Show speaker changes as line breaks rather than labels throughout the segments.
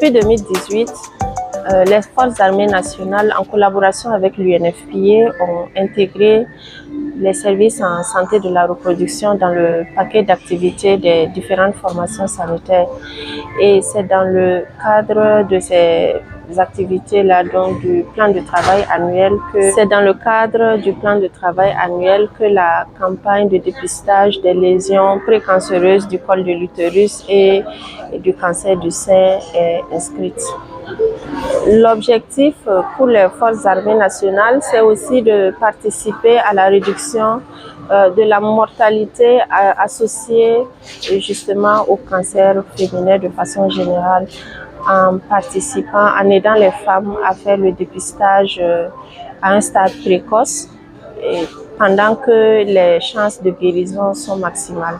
Depuis 2018, les forces armées nationales, en collaboration avec l'UNFPA, ont intégré les services en santé de la reproduction dans le paquet d'activités des différentes formations sanitaires. Et c'est dans le cadre de ces activités-là, donc du plan de travail annuel, que la campagne de dépistage des lésions précancéreuses du col de l'utérus et du cancer du sein est inscrite. L'objectif pour les forces armées nationales, c'est aussi de participer à la réduction de la mortalité associée justement au cancer féminin de façon générale, en participant, en aidant les femmes à faire le dépistage à un stade précoce et pendant que les chances de guérison sont maximales.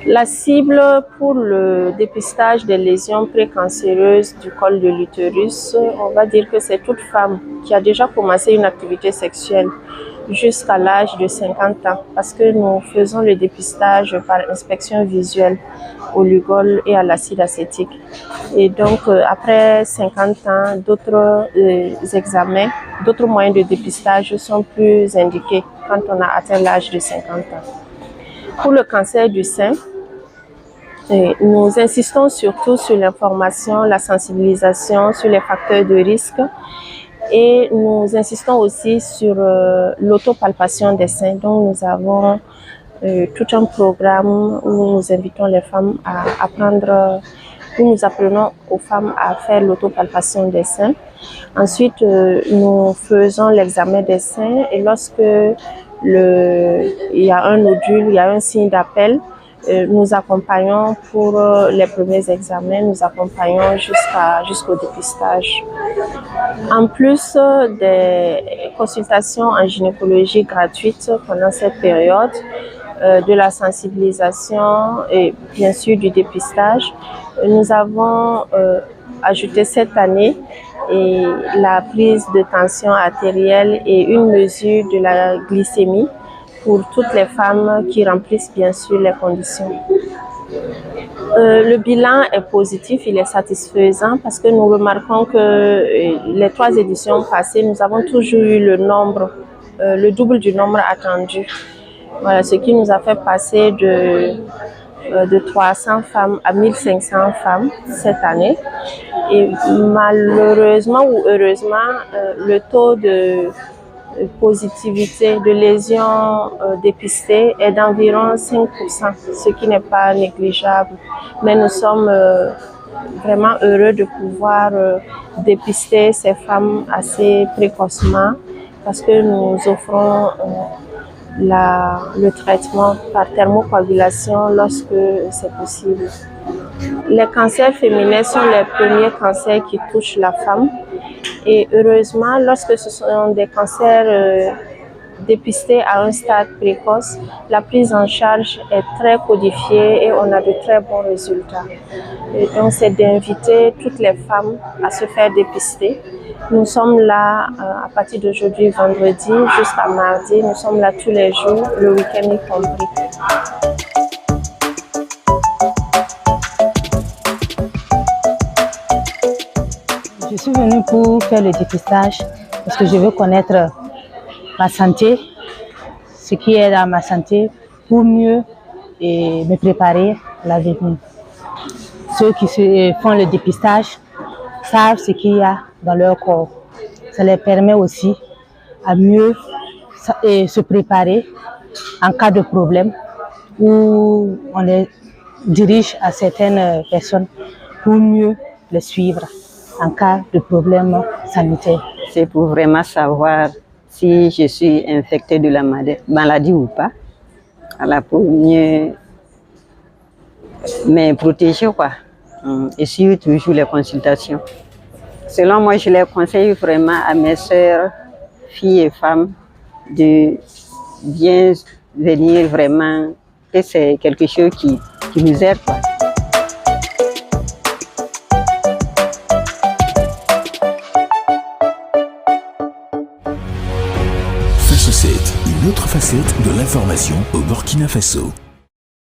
La cible pour le dépistage des lésions précancéreuses du col de l'utérus, on va dire que c'est toute femme qui a déjà commencé une activité sexuelle jusqu'à l'âge de 50 ans, parce que nous faisons le dépistage par inspection visuelle au Lugol et à l'acide acétique. Et donc, après 50 ans, d'autres examens, d'autres moyens de dépistage sont plus indiqués quand on a atteint l'âge de 50 ans. Pour le cancer du sein, nous insistons surtout sur l'information, la sensibilisation sur les facteurs de risque et nous insistons aussi sur l'autopalpation des seins. Donc nous avons tout un programme où nous invitons les femmes à apprendre, où nous apprenons aux femmes à faire l'autopalpation des seins. Ensuite, nous faisons l'examen des seins et lorsque il y a un nodule, il y a un signe d'appel, nous accompagnons pour les premiers examens, nous accompagnons jusqu'au dépistage. En plus des consultations en gynécologie gratuites pendant cette période, de la sensibilisation et bien sûr du dépistage, nous avons ajouté cette année la prise de tension artérielle et une mesure de la glycémie pour toutes les femmes qui remplissent bien sûr les conditions. Le bilan est positif, il est satisfaisant parce que nous remarquons que les 3 éditions passées, nous avons toujours eu le double du nombre attendu. Voilà, ce qui nous a fait passer de 300 femmes à 1500 femmes cette année. Et malheureusement ou heureusement, le taux de positivité de lésions dépistées est d'environ 5%, ce qui n'est pas négligeable. Mais nous sommes vraiment heureux de pouvoir dépister ces femmes assez précocement parce que nous offrons le traitement par thermocoagulation lorsque c'est possible. Les cancers féminins sont les premiers cancers qui touchent la femme et heureusement, lorsque ce sont des cancers dépistés à un stade précoce, la prise en charge est très codifiée et on a de très bons résultats. Et donc, c'est d'inviter toutes les femmes à se faire dépister. Nous sommes là à partir d'aujourd'hui, vendredi, jusqu'à mardi. Nous sommes là tous les jours, le week-end y compris.
Je suis venue pour faire le dépistage parce que je veux connaître ma santé, ce qui est dans ma santé, pour mieux me préparer à l'avenir. Ceux qui font le dépistage savent ce qu'il y a dans leur corps. Ça leur permet aussi à mieux se préparer en cas de problème où on les dirige à certaines personnes pour mieux les suivre en cas de problème sanitaire.
C'est pour vraiment savoir si je suis infectée de la maladie ou pas, pour mieux me protéger, quoi. Et suivre toujours les consultations. Selon moi, je les conseille vraiment à mes sœurs, filles et femmes, de bien venir vraiment, que c'est quelque chose qui nous aide, quoi.
Faso 7, une autre facette de l'information au Burkina Faso.